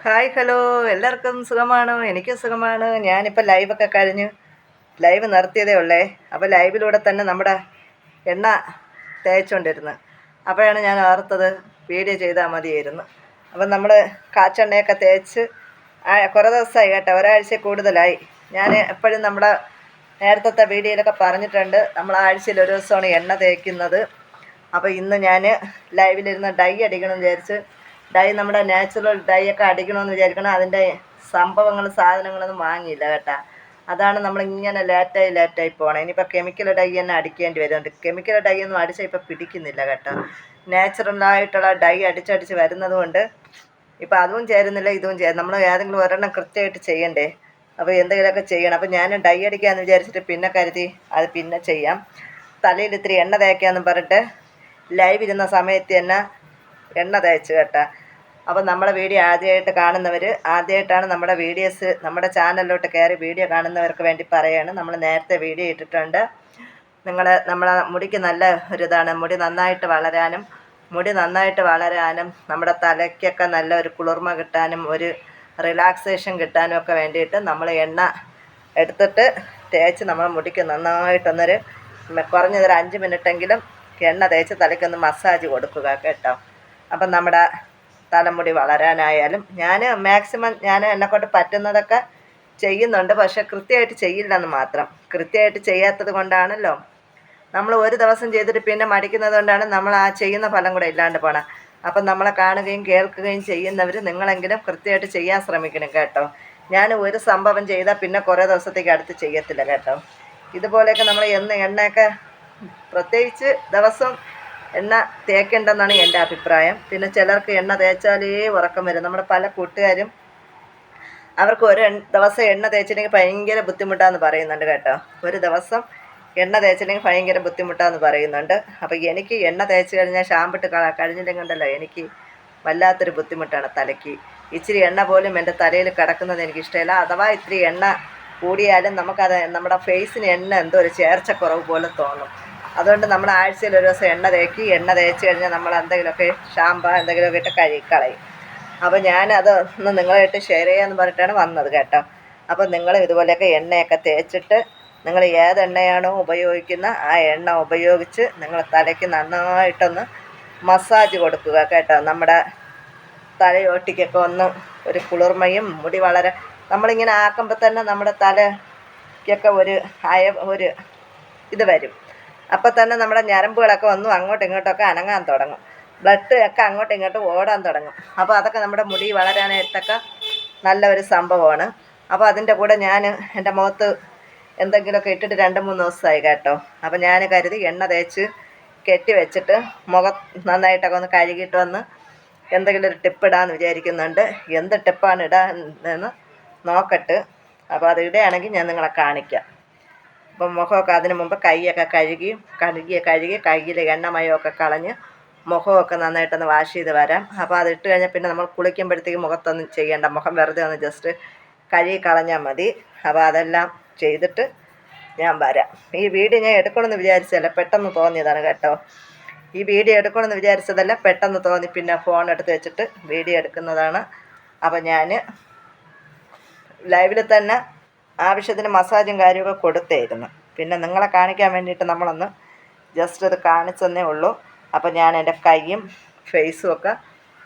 Hi hello, എല്ലാവർക്കും സുഖമാണോ? എനിക്ക് സുഖമാണ്. ഞാനിപ്പോൾ ലൈവൊക്കെ കഴിഞ്ഞ് ലൈവ് നിർത്തിയതേ ഉള്ളേ. അപ്പോൾ ലൈവിലൂടെ തന്നെ നമ്മുടെ എണ്ണ തേച്ചുകൊണ്ടിരുന്നു. അപ്പോഴാണ് ഞാൻ ഓർത്തത് വീഡിയോ ചെയ്താൽ മതിയായിരുന്നു. അപ്പം നമ്മൾ കാച്ചെണ്ണയൊക്കെ തേച്ച് കുറേ ദിവസമായി കേട്ടോ, ഒരാഴ്ച കൂടുതലായി. ഞാൻ എപ്പോഴും നമ്മുടെ നേരത്തെ വീഡിയോയിലൊക്കെ പറഞ്ഞിട്ടുണ്ട്, നമ്മൾ ആഴ്ചയിൽ ഒരു ദിവസമാണ് എണ്ണ തേക്കുന്നത്. അപ്പോൾ ഇന്ന് ഞാൻ ലൈവിലിരുന്ന് ഡൈ അടിക്കണമെന്ന് വിചാരിച്ച് നമ്മുടെ നാച്ചുറൽ ഡൈ ഒക്കെ അടിക്കണമെന്ന് വിചാരിക്കണം. അതിൻ്റെ സംഭവങ്ങളും സാധനങ്ങളൊന്നും വാങ്ങിയില്ല കേട്ടോ. അതാണ് നമ്മളിങ്ങനെ ലേറ്റായി പോകണം. ഇനിയിപ്പോൾ കെമിക്കൽ ഡൈ തന്നെ അടിക്കേണ്ടി വരുന്നുണ്ട്. കെമിക്കൽ ഡൈ ഒന്നും അടിച്ചാൽ ഇപ്പോൾ പിടിക്കുന്നില്ല കേട്ടോ. നാച്ചുറലായിട്ടുള്ള ഡൈ അടിച്ചടിച്ച് വരുന്നത് കൊണ്ട് ഇപ്പോൾ അതും ചേരുന്നില്ല, ഇതും ചേരും. നമ്മൾ ഏതെങ്കിലും ഒരെണ്ണം കൃത്യമായിട്ട് ചെയ്യണ്ടേ. അപ്പോൾ എന്തെങ്കിലുമൊക്കെ ചെയ്യണം. അപ്പോൾ ഞാൻ ഡൈ അടിക്കാമെന്ന് വിചാരിച്ചിട്ട് പിന്നെ കരുതി അത് പിന്നെ ചെയ്യാം. തലയിൽ ഇത്തിരി എണ്ണ തേക്കാമെന്ന് പറഞ്ഞിട്ട് ലൈവ് ഇരുന്ന സമയത്ത് തന്നെ എണ്ണ തേച്ച് കേട്ടോ. അപ്പോൾ നമ്മുടെ വീഡിയോ ആദ്യമായിട്ടാണ് നമ്മുടെ വീഡിയോസ് നമ്മുടെ ചാനലിലോട്ട് കയറി വീഡിയോ കാണുന്നവർക്ക് വേണ്ടി പറയുകയാണ്. നമ്മൾ നേരത്തെ വീഡിയോ ഇട്ടിട്ടുണ്ട്. നമ്മളെ മുടിക്ക് നല്ല ഒരിതാണ്, മുടി നന്നായിട്ട് വളരാനും നമ്മുടെ തലയ്ക്കൊക്കെ നല്ല ഒരു കുളിർമ കിട്ടാനും ഒരു റിലാക്സേഷൻ കിട്ടാനും ഒക്കെ വേണ്ടിയിട്ട് നമ്മൾ എണ്ണ എടുത്തിട്ട് തേച്ച് നമ്മൾ മുടിക്ക് നന്നായിട്ടൊന്നൊരു കുറഞ്ഞതൊരു 5 മിനിറ്റെങ്കിലും എണ്ണ തേച്ച് തലയ്ക്കൊന്ന് മസാജ് കൊടുക്കുക കേട്ടോ. അപ്പം നമ്മുടെ തലമുടി വളരാനായാലും ഞാൻ മാക്സിമം എന്നെക്കൊണ്ട് പറ്റുന്നതൊക്കെ ചെയ്യുന്നുണ്ട്. പക്ഷേ കൃത്യമായിട്ട് ചെയ്യില്ലെന്ന് മാത്രം. കൃത്യമായിട്ട് ചെയ്യാത്തത് കൊണ്ടാണല്ലോ നമ്മൾ ഒരു ദിവസം ചെയ്തിട്ട് പിന്നെ മടിക്കുന്നത് കൊണ്ടാണ് നമ്മൾ ആ ചെയ്യുന്ന ഫലം കൂടെ ഇല്ലാണ്ട് പോകണം. അപ്പം നമ്മളെ കാണുകയും കേൾക്കുകയും ചെയ്യുന്നവർ നിങ്ങളെങ്കിലും കൃത്യമായിട്ട് ചെയ്യാൻ ശ്രമിക്കണം കേട്ടോ. ഞാൻ ഒരു സംഭവം ചെയ്താൽ പിന്നെ കുറേ ദിവസത്തേക്ക് അടുത്ത് ചെയ്യത്തില്ല കേട്ടോ. ഇതുപോലെയൊക്കെ നമ്മൾ എണ്ണയൊക്കെ പ്രത്യേകിച്ച് ദിവസം എണ്ണ തേക്കേണ്ടെന്നാണ് എൻ്റെ അഭിപ്രായം. പിന്നെ ചിലർക്ക് എണ്ണ തേച്ചാലേ ഉറക്കം വരും. നമ്മുടെ പല കൂട്ടുകാരും അവർക്ക് ഒരു ദിവസം എണ്ണ തേച്ചില്ലെങ്കിൽ ഭയങ്കര ബുദ്ധിമുട്ടാന്ന് പറയുന്നുണ്ട് കേട്ടോ. ഒരു ദിവസം എണ്ണ തേച്ചില്ലെങ്കിൽ ഭയങ്കര ബുദ്ധിമുട്ടാന്ന് പറയുന്നുണ്ട്. അപ്പോൾ എനിക്ക് എണ്ണ തേച്ച് കഴിഞ്ഞാൽ ഷാമ്പിട്ട് കഴിഞ്ഞില്ലെങ്കിൽ ഉണ്ടല്ലോ, എനിക്ക് വല്ലാത്തൊരു ബുദ്ധിമുട്ടാണ് തലയ്ക്ക്. ഇച്ചിരി എണ്ണ പോലും എൻ്റെ തലയിൽ കിടക്കുന്നത് എനിക്കിഷ്ടമില്ല. അഥവാ ഇത്തിരി എണ്ണ കൂടിയാലും നമുക്കത് നമ്മുടെ ഫേസിന് എന്തോ ഒരു ചേർച്ചക്കുറവ് പോലെ തോന്നും. അതുകൊണ്ട് നമ്മൾ ആഴ്ചയിൽ ഒരു ദിവസം എണ്ണ തേച്ച് കഴിഞ്ഞാൽ നമ്മൾ എന്തെങ്കിലുമൊക്കെ എന്തെങ്കിലുമൊക്കെ ഇട്ട് കഴുകിക്കളയും. അപ്പോൾ ഞാനത് ഒന്ന് നിങ്ങളായിട്ട് ഷെയർ ചെയ്യാമെന്ന് പറഞ്ഞിട്ടാണ് വന്നത് കേട്ടോ. അപ്പോൾ നിങ്ങൾ ഇതുപോലെയൊക്കെ എണ്ണയൊക്കെ തേച്ചിട്ട് നിങ്ങൾ ഏത് എണ്ണയാണോ ഉപയോഗിക്കുന്നത് ആ എണ്ണ ഉപയോഗിച്ച് നിങ്ങൾ തലയ്ക്ക് നന്നായിട്ടൊന്ന് മസാജ് കൊടുക്കുക കേട്ടോ. നമ്മുടെ തലയോട്ടിക്കൊക്കെ ഒന്ന് ഒരു കുളിർമയും മുടി നമ്മളിങ്ങനെ ആക്കുമ്പോൾ തന്നെ നമ്മുടെ തലയ്ക്കൊക്കെ ഒരു ഇത് വരും. അപ്പോൾ തന്നെ നമ്മുടെ ഞരമ്പുകളൊക്കെ ഒന്നും അങ്ങോട്ടും ഇങ്ങോട്ടൊക്കെ അനങ്ങാൻ തുടങ്ങും. ബ്ലഡ് ഒക്കെ അങ്ങോട്ടും ഇങ്ങോട്ടും ഓടാൻ തുടങ്ങും. അപ്പോൾ അതൊക്കെ നമ്മുടെ മുടി വളരാനായിട്ടൊക്കെ നല്ല ഒരു സംഭവമാണ്. അപ്പോൾ അതിൻ്റെ കൂടെ ഞാൻ എൻ്റെ മുഖത്ത് എന്തെങ്കിലുമൊക്കെ ഇട്ടിട്ട് 2-3 ദിവസമായി കേട്ടോ. അപ്പോൾ ഞാൻ കരുതി എണ്ണ തേച്ച് കെട്ടി വെച്ചിട്ട് മുഖം നന്നായിട്ടൊക്കെ ഒന്ന് കഴുകിയിട്ട് വന്ന് എന്തെങ്കിലും ഒരു ടിപ്പ് ഇടാമെന്ന് വിചാരിക്കുന്നുണ്ട്. എന്ത് ടിപ്പാണ് ഇടാമെന്ന് നോക്കട്ടെ. അപ്പോൾ അത് ഇടുകയാണെങ്കിൽ ഞാൻ നിങ്ങളെ കാണിക്കാം. അപ്പം മുഖമൊക്കെ അതിന് മുമ്പ് കൈയൊക്കെ കഴുകി കയ്യിൽ എണ്ണമയമൊക്കെ കളഞ്ഞ് മുഖമൊക്കെ നന്നായിട്ടൊന്ന് വാഷ് ചെയ്ത് വരാം. അപ്പോൾ അത് ഇട്ട് കഴിഞ്ഞാൽ പിന്നെ നമ്മൾ കുളിക്കുമ്പോഴത്തേക്ക് മുഖത്തൊന്നും ചെയ്യേണ്ട, മുഖം വെറുതെ ഒന്ന് ജസ്റ്റ് കഴുകി കളഞ്ഞാൽ മതി. അപ്പോൾ അതെല്ലാം ചെയ്തിട്ട് ഞാൻ വരാം. ഈ വീഡിയോ ഞാൻ എടുക്കണമെന്ന് വിചാരിച്ചതല്ല, പെട്ടെന്ന് തോന്നിയതാണ് കേട്ടോ. ഈ വീഡിയോ എടുക്കണമെന്ന് വിചാരിച്ചതല്ല, പെട്ടെന്ന് തോന്നി. പിന്നെ ഫോൺ എടുത്ത് വെച്ചിട്ട് വീഡിയോ എടുക്കുന്നതാണ്. അപ്പോൾ ഞാൻ ലൈവിൽ തന്നെ ആവശ്യത്തിന് മസാജും കാര്യമൊക്കെ കൊടുത്തായിരുന്നു. പിന്നെ നിങ്ങളെ കാണിക്കാൻ വേണ്ടിയിട്ട് നമ്മളൊന്ന് ജസ്റ്റ് അത് കാണിച്ചെന്നേ ഉള്ളൂ. അപ്പോൾ ഞാൻ എൻ്റെ കൈയും ഫേസും ഒക്കെ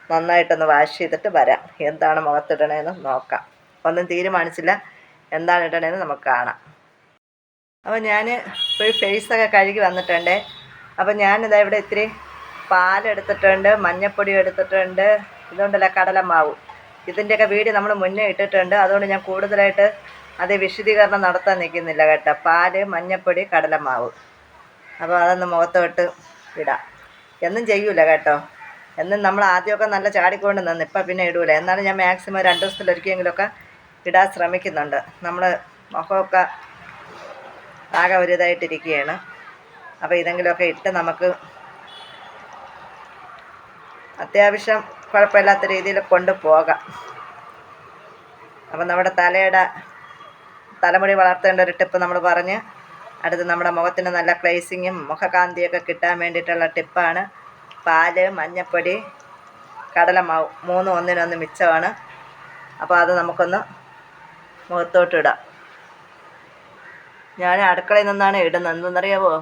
നന്നായിട്ടൊന്ന് വാഷ് ചെയ്തിട്ട് വരാം. എന്താണ് മുഖത്തിടണേന്ന് നോക്കാം. ഒന്നും തീരുമാനിച്ചില്ല, എന്താണ് ഇടണേന്ന് നമുക്ക് കാണാം. അപ്പോൾ ഞാൻ ഇപ്പോൾ ഫേസൊക്കെ കഴുകി വന്നിട്ടുണ്ട്. അപ്പോൾ ഞാനിതാ ഇവിടെ ഇത്തിരി പാലെടുത്തിട്ടുണ്ട്, മഞ്ഞൾപ്പൊടി എടുത്തിട്ടുണ്ട്, ഇതുകൊണ്ടല്ല കടലമാവ്. ഇതിൻ്റെയൊക്കെ വീഡിയോ നമ്മൾ മുന്നേ ഇട്ടിട്ടുണ്ട്. അതുകൊണ്ട് ഞാൻ കൂടുതലായിട്ട് അത് വിശദീകരണം നടത്താൻ നിൽക്കുന്നില്ല കേട്ടോ. പാല്, മഞ്ഞൾപ്പൊടി, കടലമാവ്. അപ്പോൾ അതൊന്ന് മുഖത്തോട്ട് ഇടാം. എന്നും ചെയ്യൂല കേട്ടോ. എന്നും നമ്മൾ ആദ്യമൊക്കെ നല്ല ചാടിക്കൊണ്ട് നിന്ന്, ഇപ്പം പിന്നെ ഇടൂല. എന്നാലും ഞാൻ മാക്സിമം 2 ദിവസത്തിലൊരിക്കലെങ്കിലുമൊക്കെ ഇടാൻ ശ്രമിക്കുന്നുണ്ട്. നമ്മൾ മുഖമൊക്കെ ആകെ ഒരു ഇതായിട്ടിരിക്കുകയാണ്. അപ്പോൾ ഇതെങ്കിലുമൊക്കെ ഇട്ട് നമുക്ക് അത്യാവശ്യം കുഴപ്പമില്ലാത്ത രീതിയിൽ കൊണ്ടുപോകാം. അപ്പം നമ്മുടെ തലമുടി വളർത്തേണ്ട ഒരു ടിപ്പ് നമ്മൾ പറഞ്ഞ്, അടുത്ത് നമ്മുടെ മുഖത്തിന് നല്ല ക്ലേസിങ്ങും മുഖകാന്തിയൊക്കെ കിട്ടാൻ വേണ്ടിയിട്ടുള്ള ടിപ്പാണ്. പാല്, മഞ്ഞൾപ്പൊടി, കടലമാവ് 3 ഒന്നിനൊന്ന് മിച്ചമാണ്. അപ്പോൾ അത് നമുക്കൊന്ന് മുഖത്തോട്ടിടാം. ഞാൻ അടുക്കളയിൽ നിന്നാണ് ഇടുന്നത്. എന്തെന്നറിയാവോ,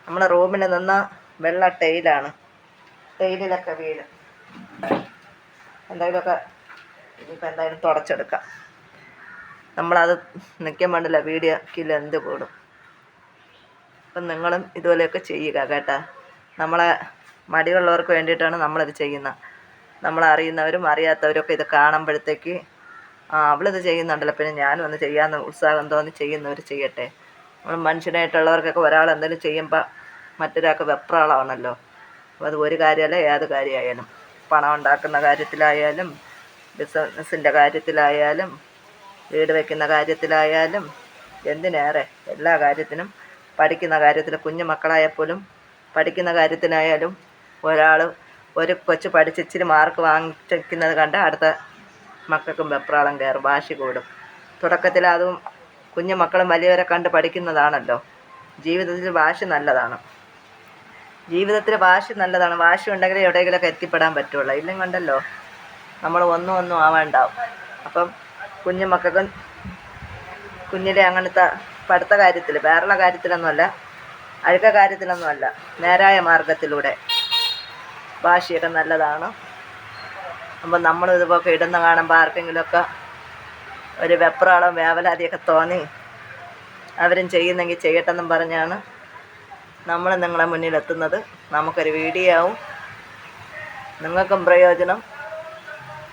നമ്മുടെ റൂമിൽ നിന്ന വെള്ള ടൈലാണ്, ടൈലിലൊക്കെ വീഴും. എന്തെങ്കിലുമൊക്കെ ഇനിയിപ്പോൾ എന്തായാലും തുടച്ചെടുക്കാം. നമ്മളത് നിൽക്കാൻ വേണ്ടില്ല, വീഡിയോക്ക് ലെന്ത് കൂടും. അപ്പം നിങ്ങളും ഇതുപോലെയൊക്കെ ചെയ്യുക കേട്ടോ. നമ്മളെ മടിയുള്ളവർക്ക് വേണ്ടിയിട്ടാണ് നമ്മളിത് ചെയ്യുന്നത്. നമ്മളറിയുന്നവരും അറിയാത്തവരൊക്കെ ഇത് കാണുമ്പോഴത്തേക്ക് അവളിത് ചെയ്യുന്നുണ്ടല്ലോ, പിന്നെ ഞാനും ഒന്ന് ചെയ്യാമെന്ന് ഉത്സാഹം തോന്നി ചെയ്യുന്നവർ ചെയ്യട്ടെ. നമ്മൾ മനുഷ്യനായിട്ടുള്ളവർക്കൊക്കെ ഒരാൾ എന്തെങ്കിലും ചെയ്യുമ്പോൾ മറ്റൊരാൾക്ക് വെപ്രാളമാണല്ലോ. അപ്പോൾ അത് ഒരു കാര്യമല്ല, ഏത് കാര്യമായാലും, പണം ഉണ്ടാക്കുന്ന കാര്യത്തിലായാലും, ബിസിനസ്സിൻ്റെ കാര്യത്തിലായാലും, വീട് വയ്ക്കുന്ന കാര്യത്തിലായാലും, എന്തിനേറെ എല്ലാ കാര്യത്തിനും, പഠിക്കുന്ന കാര്യത്തിൽ, കുഞ്ഞു മക്കളായപ്പോലും പഠിക്കുന്ന കാര്യത്തിനായാലും ഒരു കൊച്ചു പഠിച്ച് ഇച്ചിരി മാർക്ക് വാങ്ങിക്കുന്നത് കണ്ട് അടുത്ത മക്കൾക്കും വെപ്രാളം കയറും, വാശി കൂടും. തുടക്കത്തിൽ അതും കുഞ്ഞു മക്കളും വലിയവരെ കണ്ട് പഠിക്കുന്നതാണല്ലോ. ജീവിതത്തിൽ വാശി നല്ലതാണ്. വാശി ഉണ്ടെങ്കിൽ എവിടെയെങ്കിലുമൊക്കെ എത്തിപ്പെടാൻ പറ്റുള്ളൂ. ഇല്ലെങ്കിൽ കണ്ടല്ലോ നമ്മൾ ഒന്നും ആവാണ്ടാവും. അപ്പം കുഞ്ഞു മക്കൾക്കും കുഞ്ഞിലെ അങ്ങനത്തെ പഠിത്ത കാര്യത്തിൽ, വേറെയുള്ള കാര്യത്തിലൊന്നുമല്ല, അഴുക്ക കാര്യത്തിലൊന്നുമല്ല, നേരായ മാർഗത്തിലൂടെ വാശിയൊക്കെ നല്ലതാണ്. അപ്പം നമ്മളും ഇതുപോലൊക്കെ ഇടുന്ന കാണുമ്പോൾ ആർക്കെങ്കിലുമൊക്കെ ഒരു വെപ്രാളം വേവലാതിയൊക്കെ തോന്നി അവരും ചെയ്യുന്നെങ്കിൽ ചെയ്യട്ടെന്നും പറഞ്ഞാണ് നമ്മൾ നിങ്ങളെ മുന്നിലെത്തുന്നത്. നമുക്കൊരു വീഡിയോ ആവും, നിങ്ങൾക്കും പ്രയോജനം,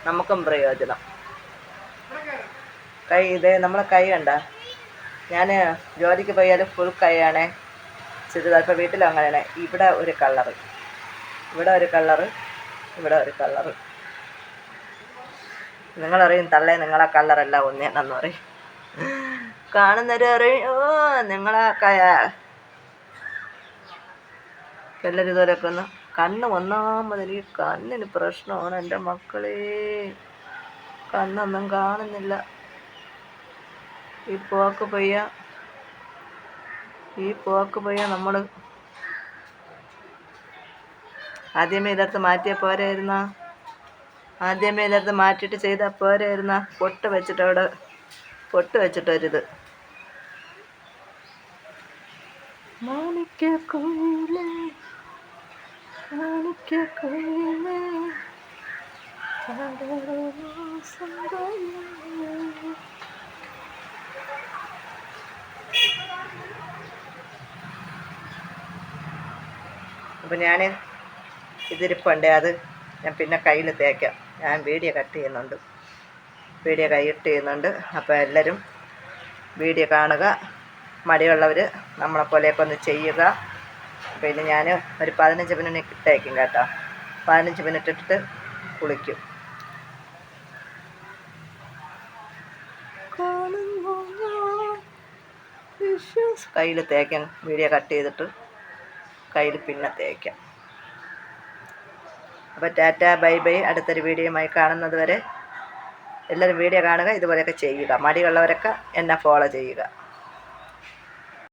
നമുക്കും പ്രയോജനം. നമ്മളെ കൈ കണ്ട, ഞാൻ ജോലിക്ക് പോയാലും ഫുൾ കൈയാണേ ചുരിദാർ. ഇപ്പോൾ വീട്ടിലും അങ്ങനെയാണ്. ഇവിടെ ഒരു കളറ്, ഇവിടെ ഒരു കളറ്, ഇവിടെ ഒരു കളറ്. നിങ്ങളറിയും തള്ളേ നിങ്ങളെ കളറല്ല ഒന്നേന്ന് പറയും. കാണുന്നവരും അറിയും, നിങ്ങളെ എല്ലാവരും ഇതുവരെയൊക്കെ ഒന്ന് കണ്ണ് ഒന്നാമത്, ഈ കണ്ണിന് പ്രശ്നമാണ് എൻ്റെ മക്കളെ. കണ്ണൊന്നും കാണുന്നില്ല. ഈ പോക്ക് പയ്യ നമ്മൾ ആദ്യമേ ഇതെടുത്ത് മാറ്റിയാൽ പോരായിരുന്ന, മാറ്റിയിട്ട് ചെയ്താൽ പോരായിരുന്ന. പൊട്ട് വെച്ചിട്ടൊരിത്. അപ്പം ഞാൻ ഇതിരിപ്പുണ്ട്, അത് ഞാൻ പിന്നെ കയ്യിൽ തേക്കാം. ഞാൻ വീഡിയോ കട്ട് ചെയ്യുന്നുണ്ട്. അപ്പോൾ എല്ലാവരും വീഡിയോ കാണുക. മടിയുള്ളവർ നമ്മളെപ്പോലെയൊക്കെ ഒന്ന് ചെയ്യുക. പിന്നെ ഞാൻ ഒരു 15 മിനിറ്റ് ഇട്ടേക്കും കേട്ടോ. 15 മിനിറ്റ് ഇട്ടിട്ട് കുളിക്കും. കയ്യിൽ തേക്കാം, വീഡിയോ കട്ട് ചെയ്തിട്ട് കയ്യിൽ പിന്നെ തേക്കാം. അപ്പോൾ ടാറ്റ, ബൈ ബൈ. അടുത്തൊരു വീഡിയോയുമായി കാണുന്നത് വരെ എല്ലാവരും വീഡിയോ കാണുക, ഇതുപോലെയൊക്കെ ചെയ്യുക. മടിയുള്ളവരൊക്കെ എന്നെ ഫോളോ ചെയ്യുക.